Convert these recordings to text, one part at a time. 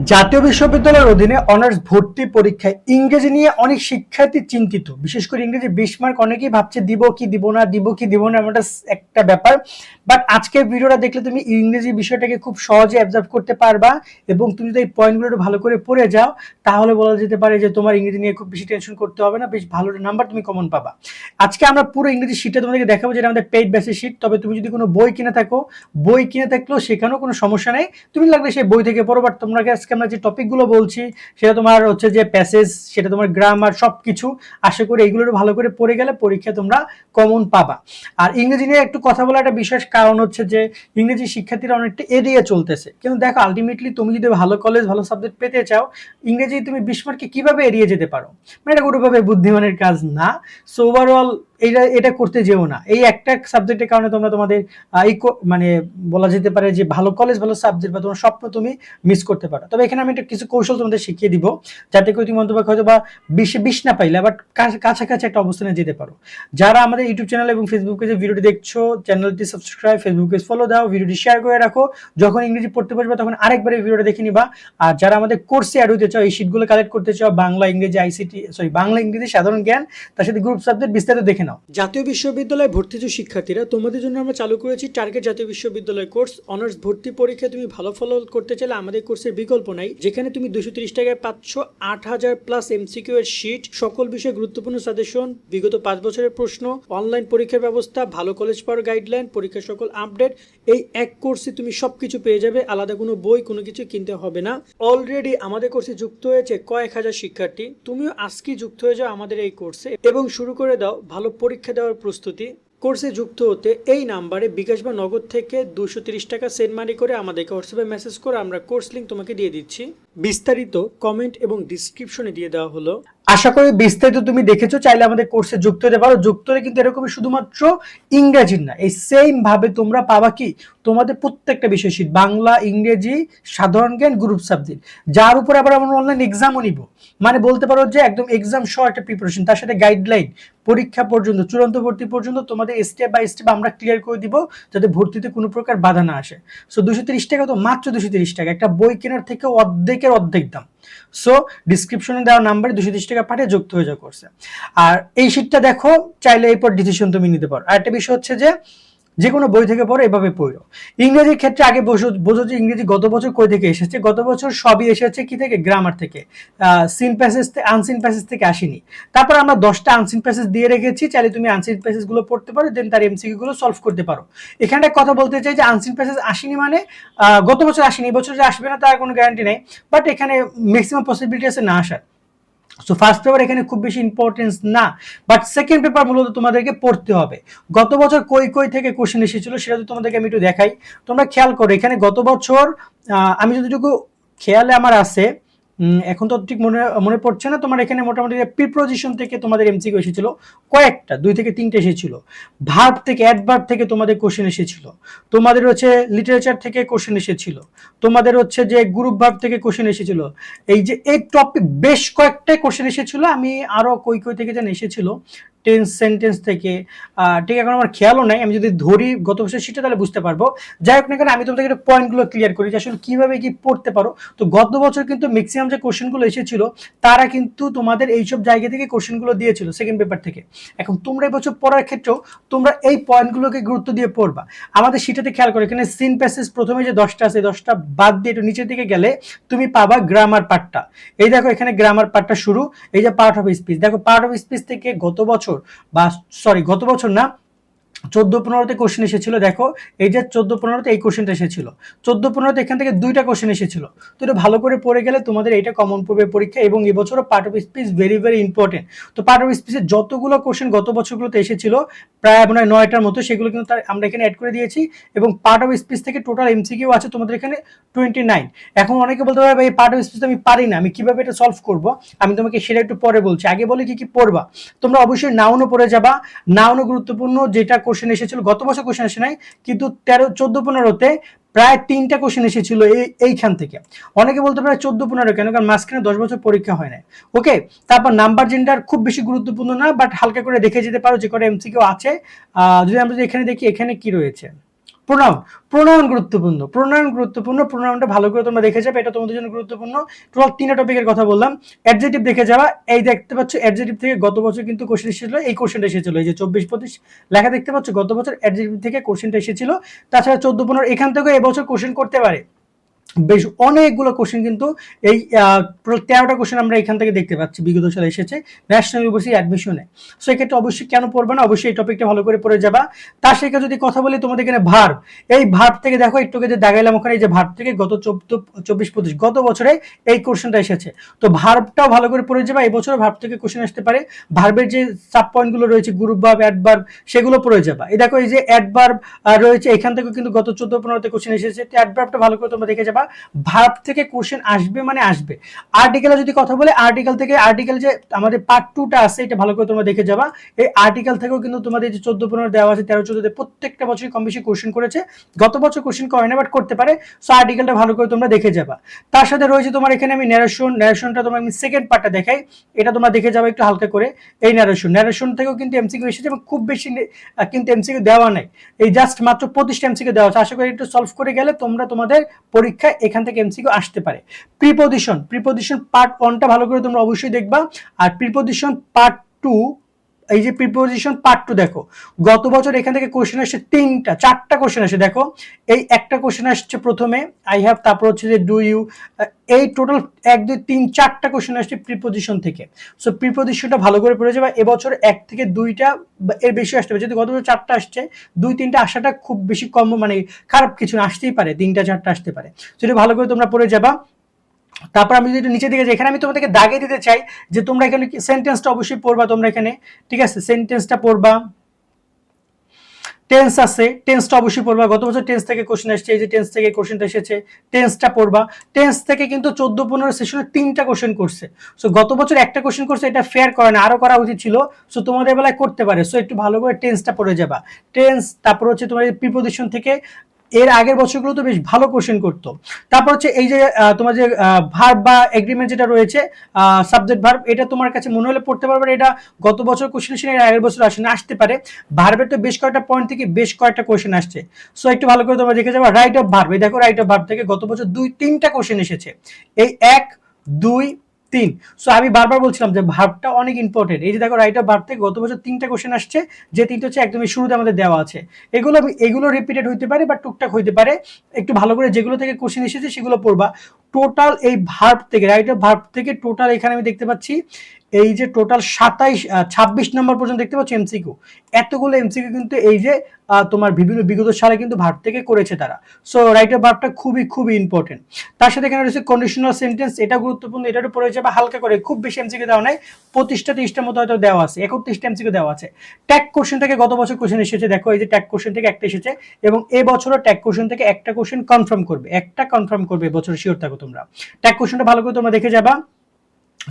জাতীয় বিশ্ববিদ্যালয়ের অধীনে অনার্স ভর্তি পরীক্ষায় ইংরেজি নিয়ে অনেক শিক্ষার্থী চিন্তিত। বিশেষ করে ইংরেজি 20 মার্ক অনেকেই ভাবছে দিব কি দিব না, দিব কি দিব না, এমনটা একটা ব্যাপার। বাট আজকের ভিডিওটা দেখলে তুমি ইংরেজি বিষয়টাকে খুব সহজে অবজার্ভ করতে পারবা এবং তুমি যদি এই পয়েন্টগুলো ভালো করে পড়ে যাও তাহলে বলা যেতে পারে যে তোমার ইংরেজি নিয়ে খুব বেশি টেনশন করতে হবে না, বেশ ভালো নাম্বার তুমি কমন পাবা। আজকে আমরা পুরো ইংরেজি শিটটা তোমাদেরকে দেখাবো, যেটা আমাদের পেইড বেসিস শিট। তবে তুমি যদি কোনো বই কিনে থাকো, বই কিনে থাকলেও সেখানেও কোনো সমস্যা নেই, তুমি লাগলে সেই বই থেকে পড়ো। বাট তোমরা আজকে আমরা যে টপিকগুলো বলছি সেটা তোমার হচ্ছে যে প্যাসেজ, সেটা তোমার গ্রামার, সবকিছু আশা করি এইগুলো ভালো করে পড়ে গেলে পরীক্ষা তোমরা কমন পাবা। আর ইংরেজি নিয়ে একটু কথা বলার একটা বিশেষ কারণ হচ্ছে যে ইংরেজি শিক্ষার্থীরা অনেকটা এড়িয়ে চলতেছে, কিন্তু দেখো আলটিমেটলি তুমি যদি ভালো কলেজ ভালো সাবজেক্ট পেতে চাও, ইংরেজি তুমি 20 মার্কে কিভাবে এড়িয়ে যেতে পারো, মানে এটা কোনোভাবে বুদ্ধিমানের কাজ না। সো ওভারঅল এটা করতে যেও না। এই একটা সাবজেক্টের কারণে তোমরা তোমাদের মানে বলা যেতে পারে যে ভালো কলেজ ভালো সাবজেক্ট বা তোমার স্বপ্ন তুমি মিস করতে পারো। তবে এখানে আমি একটা কিছু কৌশল তোমাদের শিখিয়ে দিব, যাতে করে তুমি অন্তত হয়তো বা 20 না পাইলে বাট কাছাকাছি একটা অবস্থানে যেতে পারো। যারা আমাদের ইউটিউব চ্যানেল এবং ফেসবুক পেজে ভিডিওটি দেখছো, চ্যানেলটি সাবস্ক্রাইব, ফেসবুক পেজ ফলো দাও, ভিডিওটি শেয়ার করে রাখো। যখন ইংরেজি পড়তে বসবে তখন আরেকবার এই ভিডিওটা দেখে নিবা। আর যারা আমাদের কোর্সে অ্যাড হতে চাও, এই শিটগুলো কালেক্ট করতে চাও, বাংলা ইংরেজি বাংলা ইংরেজি সাধারণ জ্ঞান, তার সাথে গ্রুপ সাবজেক্ট বিস্তারিত দেখে নাও। জাতীয় বিশ্ববিদ্যালয়ে ভর্তিজ শিক্ষার্থীরা, তোমাদের জন্য আমরা চালু করেছি টার্গেট জাতীয় বিশ্ববিদ্যালয় কোর্স। অনার্স ভর্তি পরীক্ষায় তুমি ভালো ফল করতে চাইলে আমাদের কোর্সের বিকল্প নাই, যেখানে তুমি 230 টাকায় পাচ্ছ 8000 প্লাস এমসিকিউ এর শিট, সকল বিষয়ে গুরুত্বপূর্ণ সাজেশন, বিগত 5 বছরের প্রশ্ন, অনলাইন পরীক্ষার ব্যবস্থা, ভালো কলেজ পাওয়ার গাইডলাইন, পরীক্ষার সকল আপডেট। এই এক কোর্সে তুমি সবকিছু পেয়ে যাবে, আলাদা কোনো বই কোনো কিছু কিনতে হবে না। অলরেডি আমাদের কোর্সে যুক্ত হয়েছে কয়েক হাজার শিক্ষার্থী, তুমিও আজকে যুক্ত হয়ে যাও আমাদের এই কোর্সে এবং শুরু করে দাও ভালো পরীক্ষা দেওয়ার প্রস্তুতি। কোর্সে যুক্ত হতে এই নাম্বারে বিকাশ বা নগদ থেকে 230 টাকা সেন্ড মানি করে আমাদেরকে হোয়াটসঅ্যাপে মেসেজ করে আমরা কোর্স লিঙ্ক তোমাকে দিয়ে দিচ্ছি। বিস্তারিত কমেন্ট এবং ডিসক্রিপশনে দিয়ে দেওয়া হলো। আশা করি বিস্তারিত তুমি দেখেছো, চাইলে আমাদের কোর্সে যুক্ত হতে পারো। যুক্ত হলে কিন্তু এরকমই শুধুমাত্র ইংরেজির না, এই সেম ভাবে তোমরা পাবা কি তোমাদের প্রত্যেকটা বিষয় শিট, বাংলা ইংরেজি সাধারণ জ্ঞান গ্রুপ সাবজেক্ট, যার উপরে আবার আমরা অনলাইন এক্সামও নিব। মানে বলতে পারো যে একদম এক্সাম সহ একটা প্রিপারেশন, তার সাথে গাইডলাইন, পরীক্ষা পর্যন্ত চূড়ান্ত ভর্তি পর্যন্ত তোমাদের স্টেপ বাই স্টেপ আমরা ক্লিয়ার করে দিব, যাতে ভর্তিতে কোনো প্রকার বাধা না আসে। সো 230 টাকা তো মাত্র 230 টাকা, একটা বই কেনার থেকে অর্ধেকের অর্ধেক দাম। সো ডিসক্রিপশনে দেওয়া নাম্বারে 230 টাকা পাঠিয়ে যুক্ত হয়ে যাওয়া করছে। আর এই শিটটা দেখো, চাইলে এরপর ডিসিশন তুমি নিতে পারো। আর একটা বিষয় হচ্ছে যে কোনো বই থেকে পড়ো, এভাবে পড়ো। ইংরেজির ক্ষেত্রে আগে বোঝো যে ইংরেজি গত বছর কই থেকে এসেছে। গত বছর সবই এসেছে কি থেকে, গ্রামার থেকে, সিন প্যাসেজ, আনসিন প্যাসেজ থেকে আসেনি। তারপর আমরা 10টা আনসিন প্যাসেজ দিয়ে রেখেছি, চাইলে তুমি আনসিন প্যাসেজ গুলো পড়তে পারো, দেন তার এমসিকিউ গুলো সলভ করতে পারো। এখানে কথা বলতে চাই যে আনসিন প্যাসেজ আসেনি মানে গত বছর আসেনি, এবছর যে আসবে না তার কোনো গ্যারান্টি নেই, বাট এখানে ম্যাক্সিমাম পসিবিলিটি আছে না আসার। সো ফার্স্ট পেপার এখানে খুব বেশি ইম্পর্টেন্স না, বাট সেকেন্ড পেপার মূলত তোমাদেরকে পড়তে হবে। গত বছর কই থেকে কোশ্চেন এসেছিল সেটা তো তোমাদেরকে আমি একটু দেখাই। তোমরা খেয়াল করো, এখানে গত বছর আমি যতটুকু খেয়ালে আমার আছে, এখন তো ঠিক মনে পড়ছে না, তোমার এখানে মোটামুটি প্রিপোজিশন থেকে তোমাদের এমসিকিউ এসেছিল কয়েকটা, 2 থেকে 3টে এসেছিল। ভার্ব থেকে, অ্যাডভার্ব থেকে তোমাদের কোশ্চেন এসেছিল। তোমাদের হচ্ছে লিটারেচার থেকে কোশ্চেন এসেছিল। তোমাদের হচ্ছে যে গ্রুপ ভার্ব থেকে কোশ্চেন এসেছিল। এই যে এই টপিক বেশ কয়েকটাই কোশ্চেন এসেছিল। আমি আরো কই থেকে যেন এসেছিল, টেন্স সেন্টেন্স থেকে, ঠিক এখন আমার খেয়ালও নাই। আমি যদি ধরি গত বছর সেটা তাহলে বুঝতে পারবো। যাই হোক না কেন, আমি তোমাদেরকে পয়েন্টগুলো ক্লিয়ার করি যে আসলে কিভাবে কি পড়তে পারো। তো গত বছর কিন্তু ম্যাক্সিমাম যে কোশ্চেনগুলো এসেছিল তারা কিন্তু তোমাদের এইসব জায়গা থেকে কোশ্চেনগুলো দিয়েছিল সেকেন্ড পেপার থেকে। এখন তোমরা এই বছর পড়ার ক্ষেত্রেও তোমরা এই পয়েন্টগুলোকে গুরুত্ব দিয়ে পড়বা। আমাদের সেটাতে খেয়াল করো, এখানে সিন প্যাসেজ প্রথমে যে 10টা আছে, 10টা বাদ দিয়ে একটু নিচের দিকে গেলে তুমি পাবা গ্রামার পার্টটা। এই দেখো এখানে গ্রামার পার্টটা শুরু, এই যে পার্ট অফ স্পিচ। দেখো পার্ট অফ স্পিচ থেকে গত বছর না, 14-15তে কোশ্চেন এসেছিল। দেখো এই যে 14-15তে এই কোশ্চেনটা এসেছিল, 14-15তে এখান থেকে 2টা কোশ্চেন এসেছিল। তো এটা ভালো করে পড়ে গেলে তোমাদের এইটা কমন পড়বে পরীক্ষা। এবং এবছরও part of speech very very important. তো পার্ট অফ স্পিচের যতগুলো কোশ্চেন গত বছরগুলোতে এসেছিল, প্রায় মনে হয় 9টার মতো, সেগুলো কিন্তু আমরা এখানে অ্যাড করে দিয়েছি। এবং পার্ট অফ স্পিচ থেকে টোটাল এমসিকিউ আছে তোমাদের এখানে 29। এখন অনেকে বলতে পারবে এই পার্ট অফ স্পিচ আমি পারি না, আমি কিভাবে এটা সলভ করব। আমি তোমাকে সেটা একটু পরে বলছি, আগে বলে কি পড়বা। তোমরা অবশ্যই নাউনও পড়ে যাবা। নাউনও গুরুত্বপূর্ণ, যেটা কোশ্চেন এসেছিল গত বছর, কোশ্চেন আসে নাই কিন্তু 13, 14, 15তে প্রায় 3টা কোশ্চেন এসেছিল এইখান থেকে। অনেকে বলতে পারে 14-15 কেন, কারণ মাঝখানে 10 বছর পরীক্ষা হয় না। ওকে, তারপর নাম্বার জেন্ডার খুব বেশি গুরুত্বপূর্ণ না, বাট হালকা করে দেখে যেতে পারো যে কটা এমসিকিউ আছে। যদি আমরা এখানে দেখি, এখানে কি রয়েছে, প্রোনাউন, প্রোনাউনটা ভালো করে তোমরা দেখে যাবে, এটা তোমাদের জন্য গুরুত্বপূর্ণ। টোটাল 3টা টপিকের কথা বললাম। অ্যাডজেক্টিভ দেখে যাওয়া, এই দেখতে পাচ্ছ অ্যাডজেক্টিভ থেকে গত বছর কিন্তু কোশ্চেন এসেছিল, এই কোশ্চেনটা এসেছিল, এই যে 24-25 লেখা দেখতে পাচ্ছ, গত বছর অ্যাডজেক্টিভ থেকে কোশ্চেনটা এসেছিল। তাছাড়া 14-15 এখান থেকে এবছর কোশ্চেন করতে পারে, বেশ অনেকগুলো কোশ্চেন কিন্তু এই 13টা কোশ্চেন আমরা এখান থেকে দেখতে পাচ্ছি বিগত সালে এসেছে ন্যাশনাল ইউনিভার্সিটি অ্যাডমিশনে। সো এক্ষেত্রে অবশ্যই কেন পড়বে না, অবশ্যই এই টপিকটা ভালো করে পড়ে যাবা। তার সাথে যদি কথা বলি তোমাদের এখানে ভার্ব, এই ভার্ব থেকে দেখো একটু যে দাগাইলাম ওখানে, এই যে ভার্ব থেকে গত 24-25 গত বছরে এই কোশ্চেনটা এসেছে। তো ভার্বটাও ভালো করে পড়ে যাবা, এই বছর ভার্ব থেকে কোশ্চেন আসতে পারে। ভার্বের যে সাব পয়েন্টগুলো রয়েছে, গ্রুপ ভার্ব, অ্যাডভার্ব, সেগুলো পড়ে যাবা। এই দেখো এই যে অ্যাডভার্ব রয়েছে, এখান থেকে কিন্তু গত 14-15তে কোশ্চেন এসেছে। অ্যাডভার্বটা ভালো করে তোমরা দেখে যাবা। ভার্ব থেকে কোশ্চেন আসবে মানে আসবে। আর্টিকেলে যদি কথা বলে, আর্টিকেল থেকে, আর্টিকেল যে আমাদের পার্ট 2টা আছে, এটা ভালো করে তোমরা দেখে যাবা। এই আর্টিকেল থেকেও কিন্তু তোমাদের যে 14-15 দেওয়া আছে, 13-14তে প্রত্যেকটা বছরই কম বেশি কোশ্চেন করেছে। গত বছর কোশ্চেন করে না, বাট করতে পারে। সো আর্টিকেলটা ভালো করে তোমরা দেখে যাবা। তার সাথে রয়েছে তোমার এখানে আমি ন্যারেশনটা তোমার আমি সেকেন্ড পার্টটা দেখাই, এটা তোমরা দেখে যাবে একটু হালকা করে। এই ন্যারেশন থেকেও কিন্তু এমসিকিউ এসেছে, এবং খুব বেশি কিন্তু এমসিকিউ দেওয়া নাই, এই জাস্ট মাত্র 25টা এমসিকিউ দেওয়া আছে। আশা করি একটু সলভ করে গেলে তোমরা তোমাদের পরীক্ষায় এখান থেকে এমসিকিউ আসতে পারে। প্রিপোজিশন পার্ট 1টা ভালো করে তোমরা অবশ্যই দেখবা। আর প্রিপোজিশন পার্ট 2, এই যে প্রিপোজিশন পার্ট 2 দেখো, গত বছর এখান থেকে কোশ্চেন আসছে 4টা কোশ্চেন আসে। দেখো এই একটা কোশ্চেন আসছে প্রথমে আই হ্যাভ, তারপর হচ্ছে যে ডু ইউ, এই টোটাল 1 2 3 4টা কোশ্চেন আসছে প্রিপোজিশন থেকে। সো প্রিপোজিশনটা ভালো করে পড়ে যাবে। এবছর 1 থেকে 2টা এর বেশি আসতে পারে, যদি গত বছর 4টা আসছে, 2-3টা আসাটা খুব বেশি কম, মানে খারাপ কিছু না, আসতেই পারে 3টা 4টা আসতে পারে। সেটা ভালো করে তোমরা পড়ে যাবা। তারপর আমি যদি নিচে দিকে যাই, এখানে আমি তোমাদেরকে দাগিয়ে দিতে চাই যে তোমরা এখানে সেন্টেন্সটা অবশ্যই পড়বা তোমরা এখানে, ঠিক আছে, সেন্টেন্সটা পড়বা। টেন্স আছে, টেন্সটা অবশ্যই পড়বা। গত বছর টেন্স থেকে কোশ্চেন আসছে, এই যে টেন্স থেকে কোশ্চেনটা এসেছে, টেন্সটা পড়বা। টেন্স থেকে কিন্তু 14-15 সেশনে 3টা কোশ্চেন করছে। সো গত বছর একটা কোশ্চেন করছে, এটা ফেয়ার করে না, আরো করা উচিত ছিল। সো তোমাদের বেলায় করতে পারে। সো একটু ভালো করে টেন্সটা পড়ে যাবা। টেন্স, তারপর হচ্ছে তোমার প্রিপোজিশন থেকে এর আগের বছরগুলো তো বেশ ভালো কোশ্চেন করতো। তারপর হচ্ছে এই যে তোমার যে ভার্ব বা এগ্রিমেন্ট যেটা রয়েছে, সাবজেক্ট ভার্ব, এটা তোমার কাছে মনে হলে পড়তে পারবে। এটা গত বছর কোশ্চেন আসে, এর আগের বছর আসে না, আসতে পারে। ভার্বের তো বেশ কয়েকটা পয়েন্ট থেকে বেশ কয়েকটা কোশ্চেন আসছে। সো একটু ভালো করে তোমরা দেখে যাবে। রাইট অফ ভার্ব, এই দেখো রাইট অফ ভার্ব থেকে গত বছর 2-3টা কোশ্চেন এসেছে, এই 1 2 3। সো আমি বারবার বলছিলাম যে ভার্বটা অনেক ইম্পর্টেন্ট। এই যে দেখো রাইট অফ ভার্ব থেকে গত বছর 3টা কোশ্চেন আসছে, যে 3টা হচ্ছে একদমই শুরুতে আমাদের দেওয়া আছে। এগুলো রিপিটেড হইতে পারে বা টুকটাক হইতে পারে। একটু ভালো করে যেগুলো থেকে কোশ্চেন এসেছে সেগুলো পড়বা। টোটাল এই ভার্ব থেকে, রাইট অফ ভার্ব থেকে টোটাল এখানে আমি দেখতে পাচ্ছি এই যে টোটাল 26 নম্বর পর্যন্ত দেখতে পাচ্ছি এমসিকিউ। এতগুলো এমসিকিউ কিন্তু এই যে তোমার বিভিন্ন বিগত সালে কিন্তু ভার্ব থেকে করেছে তারা। সো রাইট অফ ভার্বটা খুবই খুবই ইম্পর্টেন্ট। তার সাথে এখানে রয়েছে কন্ডিশনাল সেন্টেন্স, এটা গুরুত্বপূর্ণ, এটারও পড়ে যাবে হালকা করে, খুব বেশি এমসিকিউ দেওয়া নাই, 25টা-30টার মতো হয়তো দেওয়া আছে, 31টা এমসিকিউ দেওয়া আছে। ট্যাগ কোশ্চেন থেকে গত বছর কোশ্চেন এসেছে, দেখো এই যে ট্যাগ কোশ্চেন থেকে একটা এসেছে, এবং এবছরও ট্যাগ কোশ্চেন থেকে একটা কোশ্চেন কনফার্ম করবে, একটা কনফার্ম করবে এবছর, শিওর থাকো তোমরা। ট্যাগ কোশ্চেনটা ভালো করে তোমরা দেখে যাবা।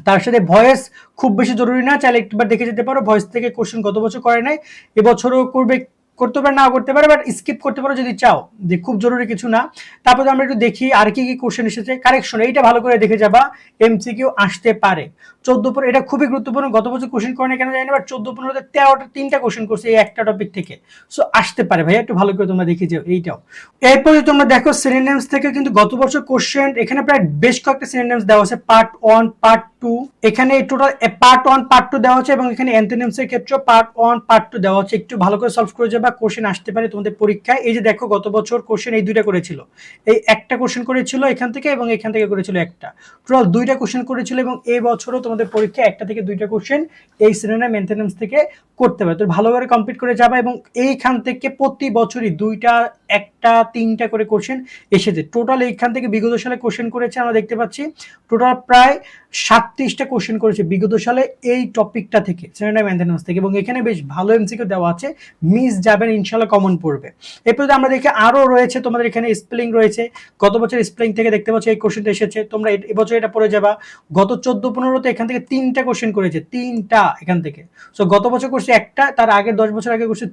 তার সাথে ভয়েস খুব বেশি জরুরি না, চাইলে একবার দেখে যেতে পারো। ভয়েস থেকে কোশ্চেন গত বছর করে নাই, এবছরও করবে, করতে পারে, নাও করতে পারে, বাট স্কিপ করতে পারো যদি চাও, যে খুব জরুরি কিছু না। তারপরে আমরা একটু দেখি আর কি কি কোশ্চেন এসেছে। কারেকশন, এইটা ভালো করে দেখে যাবা, এমসিকিউ আসতে পারে। 14-15 এটা খুবই গুরুত্বপূর্ণ, গত বছর কোশ্চেন করে না কেন জানি না, বাট 14-15তে 3টা কোশ্চেন করছে এই একটা টপিক থেকে। সো আসতে পারে ভাইয়া, একটু ভালো করে তোমরা দেখে যাও এইটাও। এরপরে তোমরা দেখো সিনোনিমস থেকে কিন্তু গত বছর কোশ্চেন, এখানে প্রায় বেশ কয়েকটা সিনোনিমস দেওয়া আছে, পার্ট 1 পার্ট 2, এখানে টোটাল পার্ট 1 পার্ট 2 দেওয়া আছে, এবং এখানে অ্যান্টোনিমস এর ক্ষেত্রে পার্ট 1 পার্ট 2 দেওয়া আছে। একটু ভালো করে সলভ করে যাবা, কোশ্চেন আসতে পারে তোমাদের পরীক্ষায়। এই যে দেখো গত বছর কোশ্চেন এই 2টা করেছিল, এই একটা কোশ্চেন করেছিল এখান থেকে, এবং এখান থেকে করেছিল একটা, টোটাল 2টা কোশ্চেন করেছিল। এবং এই বছরও তোমাদের পরীক্ষায় 1টা থেকে 2টা কোশ্চেন এই সিনোনিম অ্যান্টোনিমস থেকে করতে পারে। তো ভালো করে কমপ্লিট করে যাবা, এবং এইখান থেকে প্রতি বছরই 2টা 1টা 3টা করে কোশ্চেন এসেছে। টোটাল এইখান থেকে বিগত সালে কোশ্চেন করেছে আমরা দেখতে পাচ্ছি, টোটাল প্রায় 37টা কোশ্চেন করেছে বিগত সালে এই টপিকটা থেকে, সিনোনিম অ্যান্টোনিমস থেকে। এবং এখানে বেশ ভালো এমসিকিউ দেওয়া আছে, মিস যাবেন ইনশাআল্লাহ, কমন পড়বে। এরপর আমরা দেখি আরো রয়েছে তোমাদের এখানে স্পেলিং রয়েছে, গত বছর স্পেলিং থেকে দেখতে পাচ্ছ এই কোশ্চেনটা এসেছে, তোমরা এবছর এটা পড়ে যাবা। গত 14-15তে এখান থেকে 3টা কোশ্চেন করেছে, 3টা এখান থেকে। সো গত বছর করছে একটা, তার আগের 10 বছর আগে করছে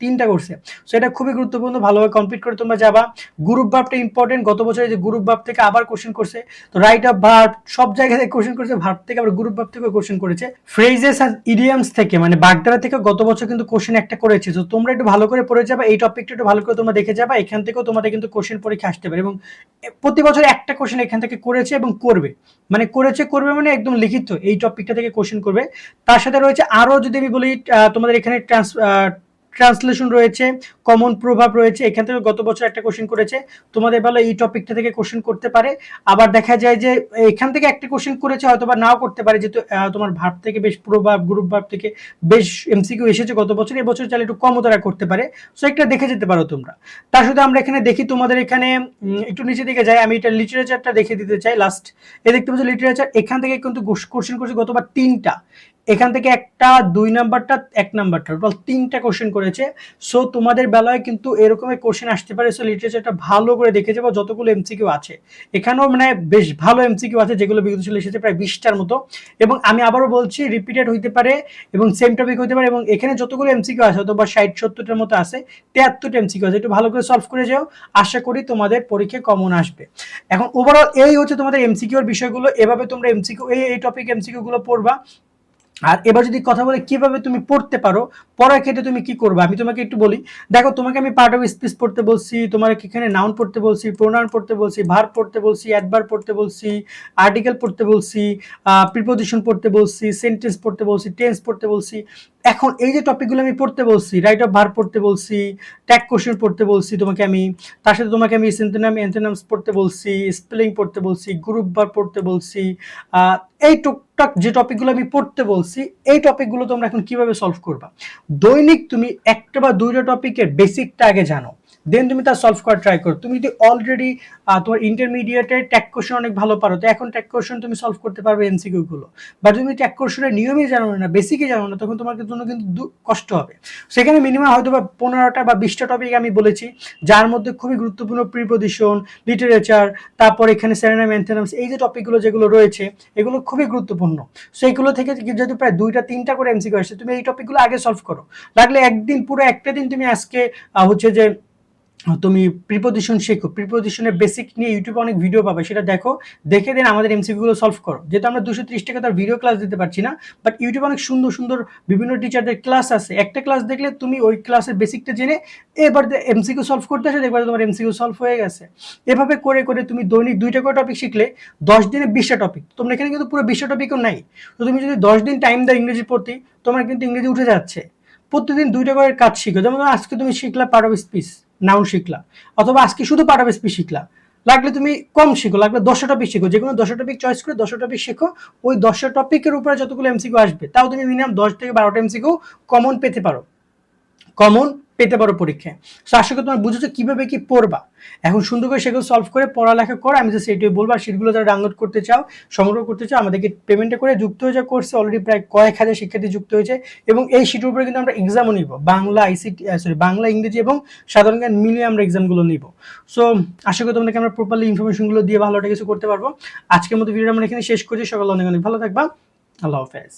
3টা করছে। সো এটা খুবই গুরুত্বপূর্ণ, ভালোভাবে কমপ্লিট করে তোমরা যাবা। গ্রুপ ভার্বটা ইম্পর্টেন্ট, গত বছরে যে গ্রুপ ভার্ব থেকে আবার কোশ্চেন করছে, তো রাইট অফ ভার্ব সব জায়গায় থেকে কোশ্চেন করছে, ভার্ব থেকে আবার গ্রুপ ভার্ব থেকে কোশ্চেন করেছে, ফ্রেজেস আর ইডিয়ামস থেকে মানে বাগধারা থেকে গত বছর কিন্তু কোশ্চেন একটা করেছে। তো তোমরা একটু ভালো করে পড়ে যাবা, এই টপিকটা একটু ভালো করে তোমরা দেখে যাবা, এখান থেকেও তোমাদের কিন্তু কোশ্চেন পরীক্ষা আসতে পারে এবং প্রতি বছর একটা কোশ্চেন এখান থেকে করেছে এবং করবে, মানে করবে মানে একদম লিখিত এই টপিকটা থেকে কোশ্চেন করবে। তার সাথে রয়েছে আরো যদি আমি বলি তোমাদের এখানে ট্রান্সলেশন রয়েছে, কমন প্রভাব রয়েছে, এখান থেকে গত বছর একটা কোশ্চেন করেছে, তোমাদের ভালো এই টপিকটা থেকে কোশ্চেন করতে পারে। আবার দেখা যায় যে এখান থেকে একটা কোশ্চেন করেছে, হয়তো বা নাও করতে পারে, যেহেতু তোমার ভার্ব থেকে বেশ প্রভাব, গ্রুপ ভার্ব থেকে বেশ এমসিকিউ এসেছে গত বছর, এবছর চাইলে একটু কমও তারা করতে পারে। সো একটা দেখে যেতে পারো তোমরা। তার সাথে আমরা এখানে দেখি তোমাদের এখানে একটু নিচে দিকে যাই, আমি এটা লিটারেচারটা দেখে দিতে চাই লাস্ট। এই দেখতে পাচ্ছ লিটারেচার, এখান থেকে কিন্তু কোশ্চেন করছে গতবার 3টা, এখান থেকে একটা, 2 নাম্বারটা, 1 নাম্বারটা, টোটাল 3টা কোশ্চেন করেছে। সো তোমাদের বেলায় কিন্তু এরকমের কোশ্চেন আসতে পারে। সো লিটারেচারটা ভালো করে দেখে যাবো, যতগুলো এমসিকিউ আছে এখানেও মানে বেশ ভালো এমসিকিউ আছে, যেগুলো বিগত সালে এসেছে প্রায় 20টার মতো। এবং আমি আবারও বলছি, রিপিটেড হইতে পারে এবং সেম টপিক হইতে পারে, এবং এখানে যতগুলো এমসিকিউ আছে অথবা 60-70টার মতো আছে, 73টা এমসিকিউ আছে, একটু ভালো করে সলভ করে যাও, আশা করি তোমাদের পরীক্ষায় কমন আসবে। এখন ওভারঅল এই হচ্ছে তোমাদের এমসিকিউর বিষয়গুলো, এভাবে তোমরা এমসিকিউ এই টপিক এমসিকিউ গুলো পড়বা। আর এবার যদি কথা বলে কিভাবে তুমি পড়তে পারো, পড়ার ক্ষেত্রে তুমি কি করবে আমি তোমাকে একটু বলি। দেখো, তোমাকে আমি পার্ট অফ স্পিচ পড়তে বলছি, তোমাকে এখানে নাউন পড়তে বলছি, প্রোনাউন পড়তে বলছি, ভার্ব পড়তে বলছি, অ্যাডভার্ব পড়তে বলছি, আর্টিকেল পড়তে বলছি, প্রিপোজিশন পড়তে বলছি, সেন্টেন্স পড়তে বলছি, টেন্স পড়তে বলছি। এখন এই যে টপিকগুলো আমি পড়তে বলছি, রাইট অফ ভার্ব পড়তে বলছি, ট্যাগ কোশ্চেন পড়তে বলছি তোমাকে আমি, তার সাথে তোমাকে আমি সিনোনিম অ্যান্টোনিমস পড়তে বলছি, স্পেলিং পড়তে বলছি, গ্রুপ ভার্ব পড়তে বলছি, এই টুকটাক যে টপিকগুলো আমি পড়তে বলছি, এই টপিকগুলো তোমরা এখন কিভাবে সলভ করবা। দৈনিক তুমি একটা বা দুইটা টপিকের বেসিকটা আগে জানো, দেন তুমি তা সলভ করার ট্রাই করো। তুমি যদি অলরেডি তোমার ইন্টারমিডিয়েটের ট্যাগ কোশ্চেন অনেক ভালো পারো, তো এখন ট্যাগ কোশ্চেন তুমি সলভ করতে পারবে এমসিকিউ গুলো। বা তুমি ট্যাগ কোশ্চেনের নিয়মই জানো না, বেসিকই জানো না, তখন তোমার জন্য কিন্তু কষ্ট হবে। সেখানে মিনিমাম হয়তো বা 15টা বা 20টা টপিক আমি বলেছি, যার মধ্যে খুবই গুরুত্বপূর্ণ প্রিপোজিশন, লিটারেচার, তারপর এখানে সিনোনিম অ্যান্টোনিমস, এই যে টপিকগুলো যেগুলো রয়েছে এগুলো খুবই গুরুত্বপূর্ণ। সেইগুলো থেকে যদি প্রায় 2টা-3টা করে এমসিকিউ আসে, তুমি এই টপিকগুলো আগে সলভ করো। লাগলে একদিন পুরো একটা দিন তুমি আজকে হচ্ছে যে তুমি প্রিপোজিশন শেখো, প্রিপোজিশনের বেসিক নিয়ে ইউটিউবে অনেক ভিডিও পাবে, সেটা দেখো, দেখে দেন আমাদের এমসিকিউগুলো সলভ করো। যেহেতু আমরা 230 টাকা তার ভিডিও ক্লাস দিতে পারছি না, বাট ইউটিউবে অনেক সুন্দর সুন্দর বিভিন্ন টিচারদের ক্লাস আছে, একটা ক্লাস দেখলে তুমি ওই ক্লাসের বেসিকটা জেনে এবার এমসিকিউ সলভ করতে আসে, দেখবে তোমার এমসিকিউ সলভ হয়ে গেছে। এভাবে করে করে তুমি দৈনিক 2টা করে টপিক শিখলে 10 দিনে 20টা টপিক, তোমরা এখানে কিন্তু পুরো 20টা টপিকও নাই। তো তুমি যদি 10 দিন টাইম দাও ইংরেজি পড়তে, তোমার কিন্তু ইংরেজি উঠে যাচ্ছে। প্রতিদিন 2টা করে কাজ শিখো, যেমন আজকে তুমি শিখলা পার্ট অফ স্পিচ, নাউন শিখলা, অথবা আজকে শুধু পার্ট অফ স্পিচ শিখলা, লাগলে তুমি কম শিখো, লাগলে 10টা টপিক শিখো, যে কোনো 10টা টপিক চয়েস করে 10টা টপিক শেখো। ওই 10টা টপিকের উপরে যতগুলো এমসিকিউ আসবে, তাও তুমি মিনিমাম 10 থেকে 12টা এমসিকিউ কমন পেতে পারো, কমন পেতে পারো পরীক্ষায়। সো আশা করি তোমার বুঝেছো কিভাবে কি পড়বা। এখন সুন্দর করে সেগুলো সলভ করে পড়ালেখা করো, আমি জাস্ট এটাই বলবো। আর সেগুলো যারা ডাউনলোড করতে চাও, সংগ্রহ করতে চাও, আমাদেরকে পেমেন্টটা করে যুক্ত হয়ে যাওয়া কোর্সে অলরেডি প্রায় কয়েক হাজার শিক্ষার্থী যুক্ত হয়েছে, এবং এই শিটের উপরে কিন্তু আমরা এক্সামও নিব, বাংলা আইসিটি বাংলা, ইংরেজি এবং সাধারণ জ্ঞান মিলিয়ে আমরা এক্সামগুলো নিব। সো আশা করি তোমাদেরকে আমরা প্রপারলি ইনফরমেশনগুলো দিয়ে ভালো একটা কিছু করতে পারবো। আজকের মতো ভিডিওটা আমরা এখানে শেষ করছি। সকালে অনেক অনেক ভালো থাকবা। আল্লাহ হাফেজ।